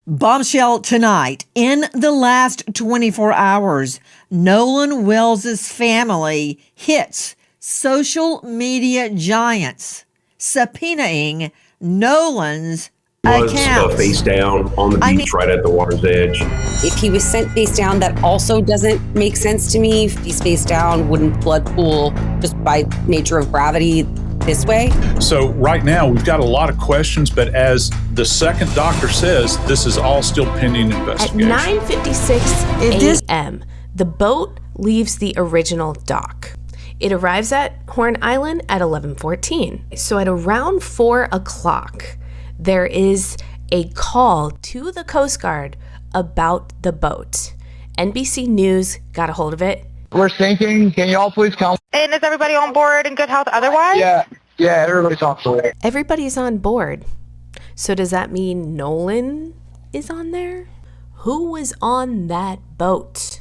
Bombshell tonight. In the last 24 hours, Nolan Wells' family hits social media giants, subpoenaing Nolan's accounts. Face down on the beach right at the water's edge. If he was sent face down, that also doesn't make sense to me. If he's face down, wouldn't blood pool just by nature of gravity this way? So right now we've got a lot of questions, but as the second doctor says, this is all still pending investigation. At 9:56 a.m., the boat leaves the original dock. It arrives at Horn Island at 11:14. So at around 4 o'clock, there is a call to the Coast Guard about the boat. NBC News got a hold of it. We're sinking. Can you all please come? And is everybody on board in good health otherwise? Yeah, everybody's on board. Everybody's on board. So does that mean Nolan is on there? Who was on that boat?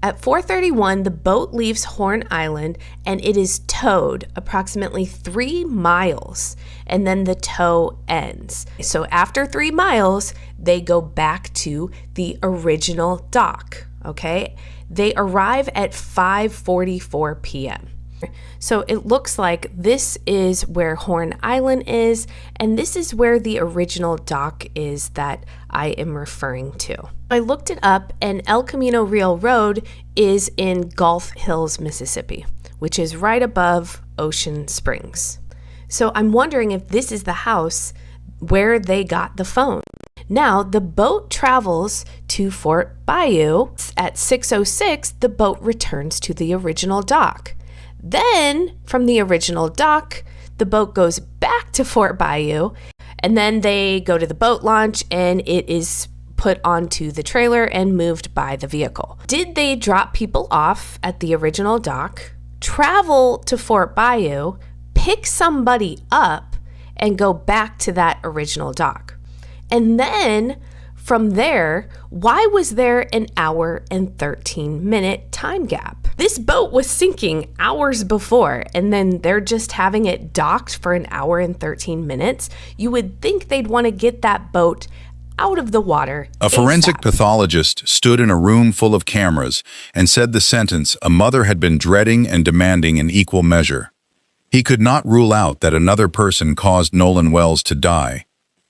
At 4:31, the boat leaves Horn Island and it is towed approximately 3 miles, and then the tow ends. So after 3 miles, they go back to the original dock, okay? They arrive at 5:44 p.m. So it looks like this is where Horn Island is, and this is where the original dock is that I am referring to. I looked it up, and El Camino Real Road is in Gulf Hills, Mississippi, which is right above Ocean Springs. So I'm wondering if this is the house where they got the phone. Now, the boat travels to Fort Bayou. At 6:06, the boat returns to the original dock. Then, from the original dock, the boat goes back to Fort Bayou, and then they go to the boat launch, and it is put onto the trailer and moved by the vehicle. Did they drop people off at the original dock, travel to Fort Bayou, pick somebody up, and go back to that original dock? And then from there, why was there an hour and 13-minute time gap? This boat was sinking hours before, and then they're just having it docked for an hour and 13 minutes. You would think they'd want to get that boat out of the water. A forensic pathologist stood in a room full of cameras and said the sentence a mother had been dreading and demanding in equal measure. He could not rule out that another person caused Nolan Wells to die.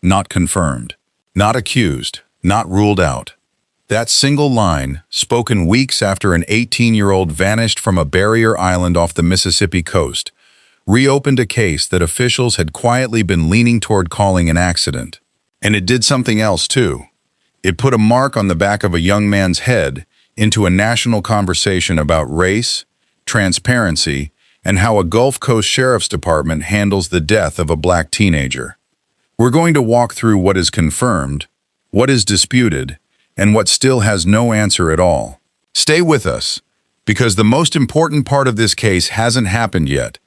Not confirmed. Not accused. Not ruled out. That single line, spoken weeks after an 18-year-old vanished from a barrier island off the Mississippi coast, reopened a case that officials had quietly been leaning toward calling an accident. And it did something else, too. It put a mark on the back of a young man's head into a national conversation about race, transparency, and how a Gulf Coast Sheriff's Department handles the death of a black teenager. We're going to walk through what is confirmed, what is disputed, and what still has no answer at all. Stay with us, because the most important part of this case hasn't happened yet,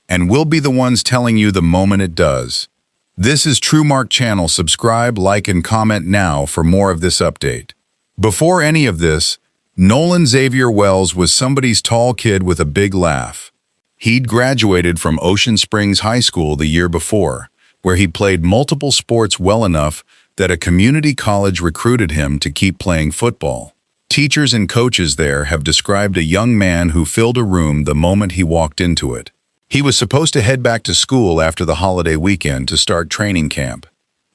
and we'll be the ones telling you the moment it does. This is TrueMark Channel. Subscribe, like, and comment now for more of this update. Before any of this, Nolan Xavier Wells was somebody's tall kid with a big laugh. He'd graduated from Ocean Springs High School the year before, where he played multiple sports well enough that a community college recruited him to keep playing football. Teachers and coaches there have described a young man who filled a room the moment he walked into it. He was supposed to head back to school after the holiday weekend to start training camp.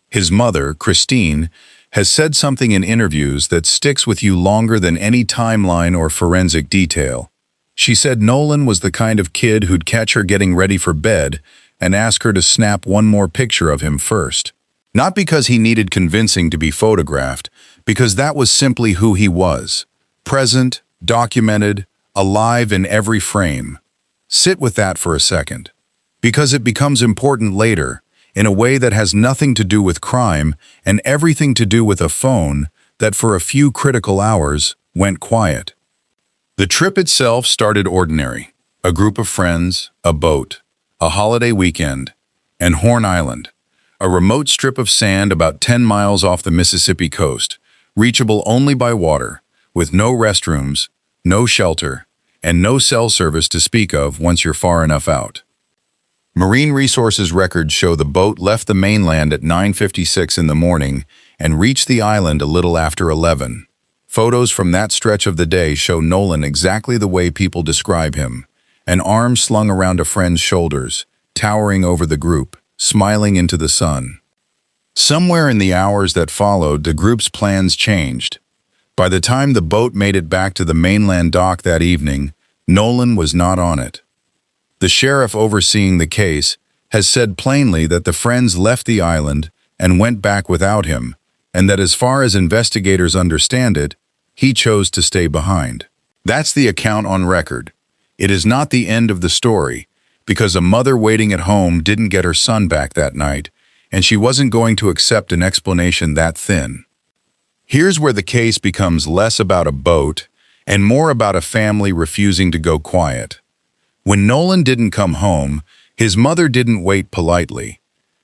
His mother, Christine, has said something in interviews that sticks with you longer than any timeline or forensic detail. She said Nolan was the kind of kid who'd catch her getting ready for bed and ask her to snap one more picture of him first. Not because he needed convincing to be photographed, because that was simply who he was. Present, documented, alive in every frame. Sit with that for a second. Because it becomes important later, in a way that has nothing to do with crime and everything to do with a phone that for a few critical hours went quiet. The trip itself started ordinary. A group of friends, a boat, a holiday weekend, and Horn Island, a remote strip of sand about 10 miles off the Mississippi coast, reachable only by water, with no restrooms, no shelter, and no cell service to speak of once you're far enough out. Marine Resources records show the boat left the mainland at 9:56 in the morning and reached the island a little after 11. Photos from that stretch of the day show Nolan exactly the way people describe him, an arm slung around a friend's shoulders, towering over the group, smiling into the sun. Somewhere in the hours that followed, the group's plans changed. By the time the boat made it back to the mainland dock that evening, Nolan was not on it. The sheriff overseeing the case has said plainly that the friends left the island and went back without him, and that as far as investigators understand it, he chose to stay behind. That's the account on record. It is not the end of the story, because a mother waiting at home didn't get her son back that night, and she wasn't going to accept an explanation that thin. Here's where the case becomes less about a boat and more about a family refusing to go quiet. When Nolan didn't come home, his mother didn't wait politely.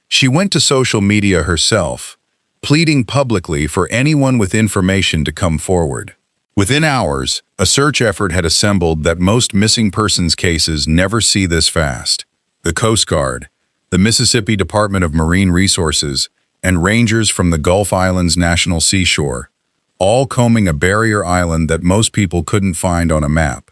She went to social media herself, pleading publicly for anyone with information to come forward. Within hours, a search effort had assembled that most missing persons cases never see this fast. The Coast Guard, the Mississippi Department of Marine Resources, and rangers from the Gulf Islands National Seashore, all combing a barrier island that most people couldn't find on a map.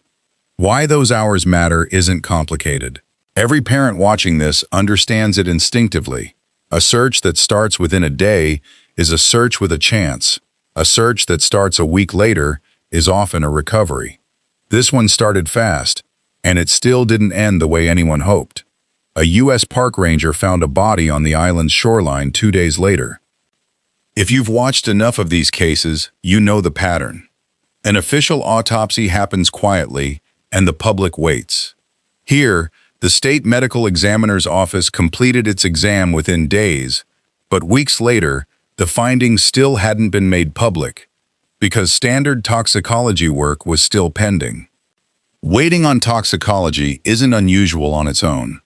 Why those hours matter isn't complicated. Every parent watching this understands it instinctively. A search that starts within a day is a search with a chance. A search that starts a week later is often a recovery. This one started fast, and it still didn't end the way anyone hoped. A U.S. park ranger found a body on the island's shoreline 2 days later. If you've watched enough of these cases, you know the pattern. An official autopsy happens quietly, and the public waits. Here, the state medical examiner's office completed its exam within days, but weeks later, the findings still hadn't been made public, because standard toxicology work was still pending. Waiting on toxicology isn't unusual on its own.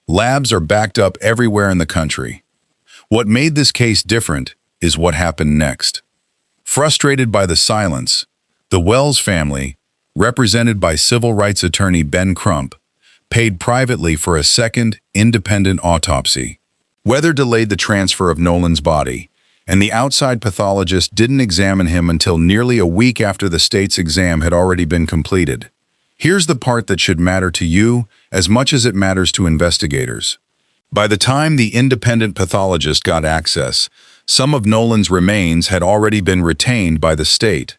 Labs are backed up everywhere in the country. What made this case different is what happened next. Frustrated by the silence, the Wells family, represented by civil rights attorney Ben Crump, paid privately for a second, independent autopsy. Weather delayed the transfer of Nolan's body, and the outside pathologist didn't examine him until nearly a week after the state's exam had already been completed. Here's the part that should matter to you as much as it matters to investigators. By the time the independent pathologist got access, some of Nolan's remains had already been retained by the state,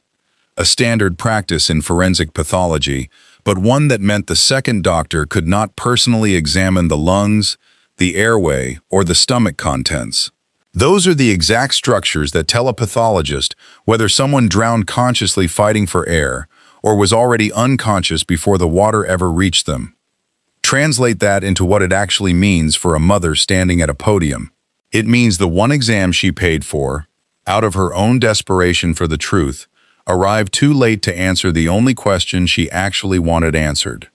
a standard practice in forensic pathology, but one that meant the second doctor could not personally examine the lungs, the airway, or the stomach contents. Those are the exact structures that tell a pathologist whether someone drowned consciously fighting for air or was already unconscious before the water ever reached them. Translate that into what it actually means for a mother standing at a podium. It means the one exam she paid for, out of her own desperation for the truth, arrived too late to answer the only question she actually wanted answered.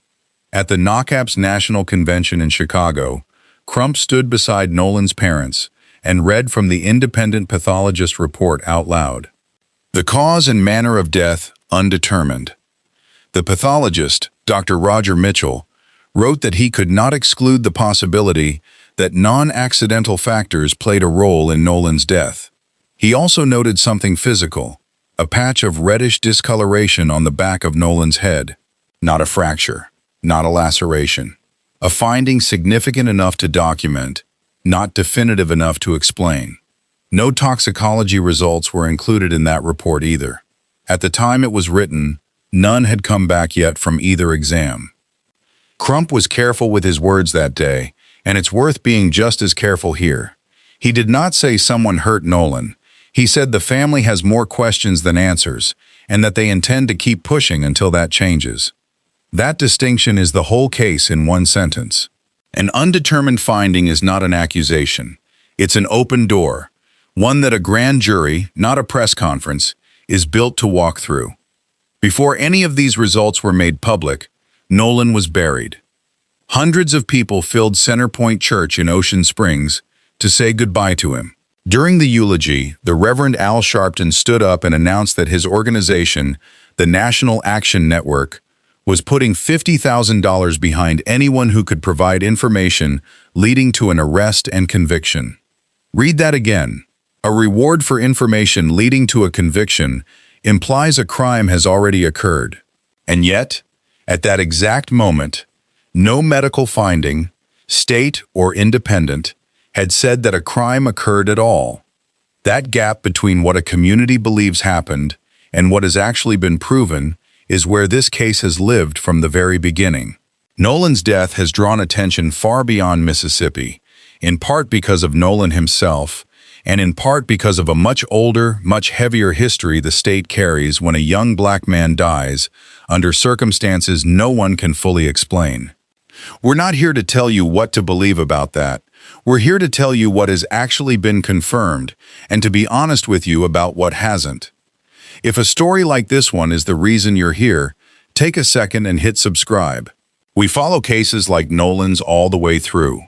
At the NACAP's National Convention in Chicago, Crump stood beside Nolan's parents and read from the independent pathologist report out loud. The cause and manner of death undetermined. The pathologist, Dr. Roger Mitchell, wrote that he could not exclude the possibility that non-accidental factors played a role in Nolan's death. He also noted something physical, a patch of reddish discoloration on the back of Nolan's head. Not a fracture, not a laceration. A finding significant enough to document, not definitive enough to explain. No toxicology results were included in that report either. At the time it was written, none had come back yet from either exam. Crump was careful with his words that day, and it's worth being just as careful here. He did not say someone hurt Nolan. He said the family has more questions than answers, and that they intend to keep pushing until that changes. That distinction is the whole case in one sentence. An undetermined finding is not an accusation. It's an open door, one that a grand jury, not a press conference, is built to walk through. Before any of these results were made public, Nolan was buried. Hundreds of people filled Center Point Church in Ocean Springs to say goodbye to him. During the eulogy, the Reverend Al Sharpton stood up and announced that his organization, the National Action Network, was putting $50,000 behind anyone who could provide information leading to an arrest and conviction. Read that again. A reward for information leading to a conviction implies a crime has already occurred. And yet, at that exact moment, no medical finding, state or independent, had said that a crime occurred at all. That gap between what a community believes happened and what has actually been proven is where this case has lived from the very beginning. Nolan's death has drawn attention far beyond Mississippi, in part because of Nolan himself, and in part because of a much older, much heavier history the state carries when a young black man dies under circumstances no one can fully explain. We're not here to tell you what to believe about that. We're here to tell you what has actually been confirmed and to be honest with you about what hasn't. If a story like this one is the reason you're here, take a second and hit subscribe. We follow cases like Nolan's all the way through.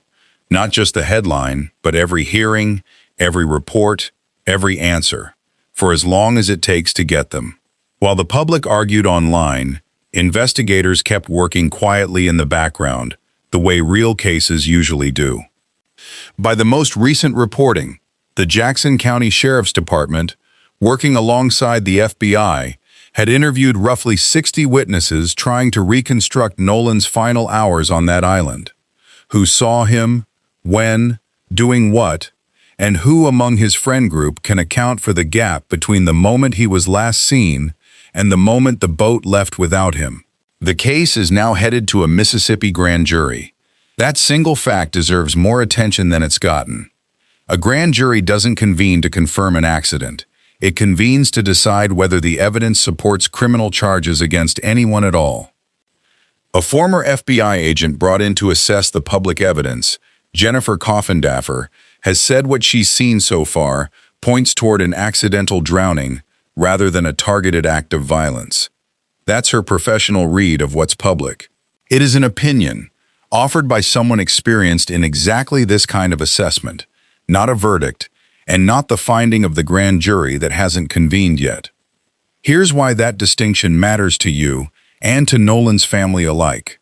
Not just the headline, but every hearing, every report, every answer, for as long as it takes to get them. While the public argued online, investigators kept working quietly in the background, the way real cases usually do. By the most recent reporting, the Jackson County Sheriff's Department, working alongside the FBI, had interviewed roughly 60 witnesses trying to reconstruct Nolan's final hours on that island. Who saw him, when, doing what, and who among his friend group can account for the gap between the moment he was last seen and the moment the boat left without him. The case is now headed to a Mississippi grand jury. That single fact deserves more attention than it's gotten. A grand jury doesn't convene to confirm an accident. It convenes to decide whether the evidence supports criminal charges against anyone at all. A former FBI agent brought in to assess the public evidence, Jennifer Coffindaffer, has said what she's seen so far points toward an accidental drowning rather than a targeted act of violence. That's her professional read of what's public. It is an opinion, offered by someone experienced in exactly this kind of assessment, not a verdict, and not the finding of the grand jury that hasn't convened yet. Here's why that distinction matters to you and to Nolan's family alike.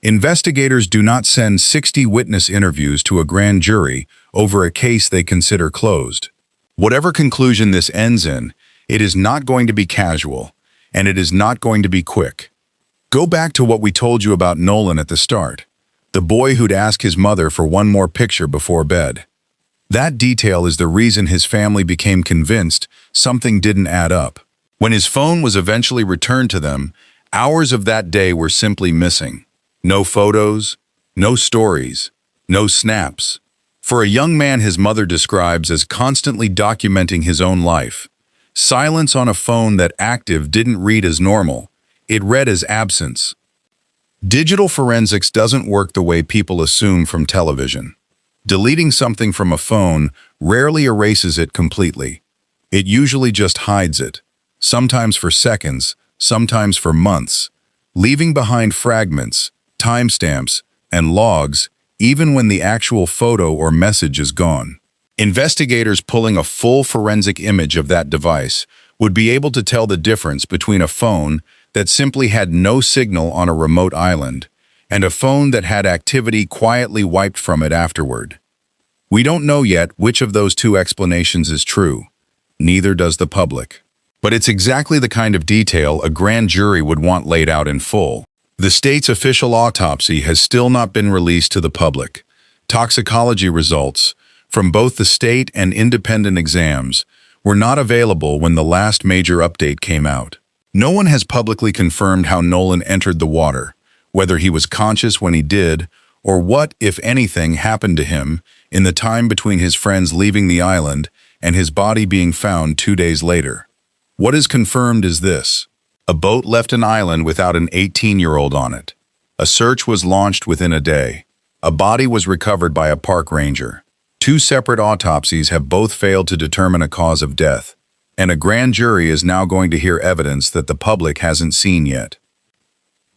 Investigators do not send 60 witness interviews to a grand jury over a case they consider closed. Whatever conclusion this ends in, it is not going to be casual, and it is not going to be quick. Go back to what we told you about Nolan at the start, the boy who'd ask his mother for one more picture before bed. That detail is the reason his family became convinced something didn't add up. When his phone was eventually returned to them, hours of that day were simply missing. No photos, no stories, no snaps. For a young man his mother describes as constantly documenting his own life, silence on a phone that active didn't read as normal, it read as absence. Digital forensics doesn't work the way people assume from television. Deleting something from a phone rarely erases it completely. It usually just hides it, sometimes for seconds, sometimes for months, leaving behind fragments, timestamps, and logs even when the actual photo or message is gone. Investigators pulling a full forensic image of that device would be able to tell the difference between a phone that simply had no signal on a remote island and a phone that had activity quietly wiped from it afterward. We don't know yet which of those two explanations is true. Neither does the public. But it's exactly the kind of detail a grand jury would want laid out in full. The state's official autopsy has still not been released to the public. Toxicology results, from both the state and independent exams, were not available when the last major update came out. No one has publicly confirmed how Nolan entered the water, whether he was conscious when he did, or what, if anything, happened to him in the time between his friends leaving the island and his body being found 2 days later. What is confirmed is this: a boat left an island without an 18-year-old on it. A search was launched within a day. A body was recovered by a park ranger. 2 separate autopsies have both failed to determine a cause of death, and a grand jury is now going to hear evidence that the public hasn't seen yet.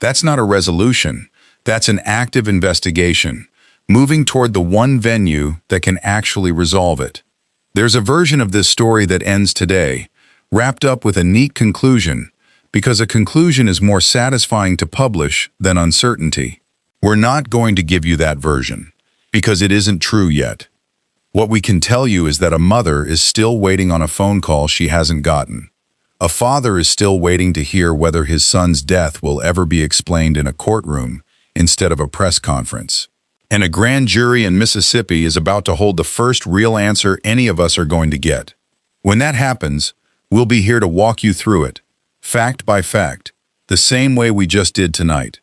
That's not a resolution. That's an active investigation, moving toward the one venue that can actually resolve it. There's a version of this story that ends today, wrapped up with a neat conclusion, because a conclusion is more satisfying to publish than uncertainty. We're not going to give you that version, because it isn't true yet. What we can tell you is that a mother is still waiting on a phone call she hasn't gotten. A father is still waiting to hear whether his son's death will ever be explained in a courtroom instead of a press conference. And a grand jury in Mississippi is about to hold the first real answer any of us are going to get. When that happens, we'll be here to walk you through it, fact by fact, the same way we just did tonight.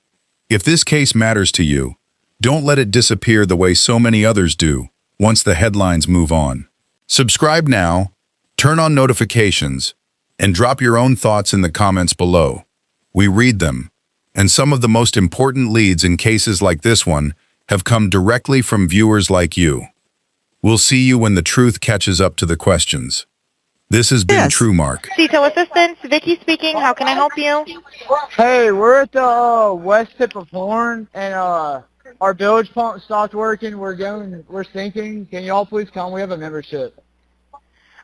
If this case matters to you, don't let it disappear the way so many others do once the headlines move on. Subscribe now, turn on notifications, and drop your own thoughts in the comments below. We read them, and some of the most important leads in cases like this one have come directly from viewers like you. We'll see you when the truth catches up to the questions. This has been True Mark. Detail assistance, Vicky speaking. How can I help you? Hey, we're at the west tip of Horn, and our bilge pump stopped working. We're sinking. Can y'all please come? We have a membership.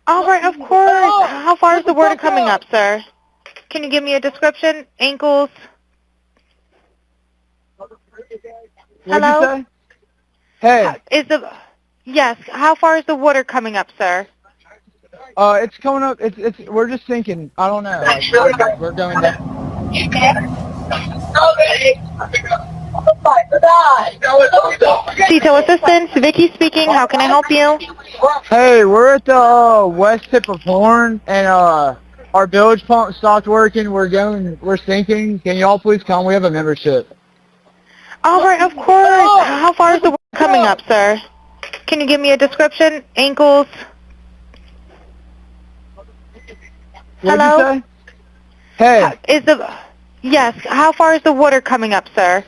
All right, of course. How far is the water coming up, sir? Can you give me a description? Ankles? Hello? What'd you say? Hey. Yes, how far is the water coming up, sir? It's coming up. We're just sinking. I don't know. Like, we're going down. Detail assistance, Vicky speaking. How can I help you? Hey, we're at the west tip of Horn, and our bilge pump stopped working. We're sinking. Can y'all please come? We have a membership. All right, of course. How far is the water coming up, sir? Can you give me a description? Ankles? Hello? What'd you say? Hey. Yes, how far is the water coming up, sir?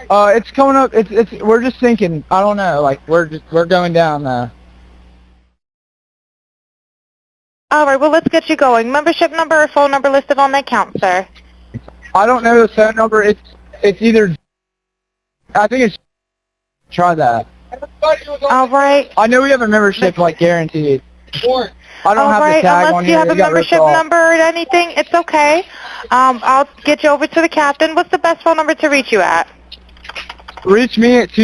It's coming up. We're just sinking. I don't know. Like, we're going down now. All right, well, let's get you going. Membership number or phone number listed on the account, sir. I don't know the phone number. It's either. I think it's. Try that. All right. I know we have a membership, like, guaranteed. I don't have the tag unless on you here. have a It got ripped membership off. number or anything, it's okay. I'll get you over to the captain. What's the best phone number to reach you at? Reach me at 2.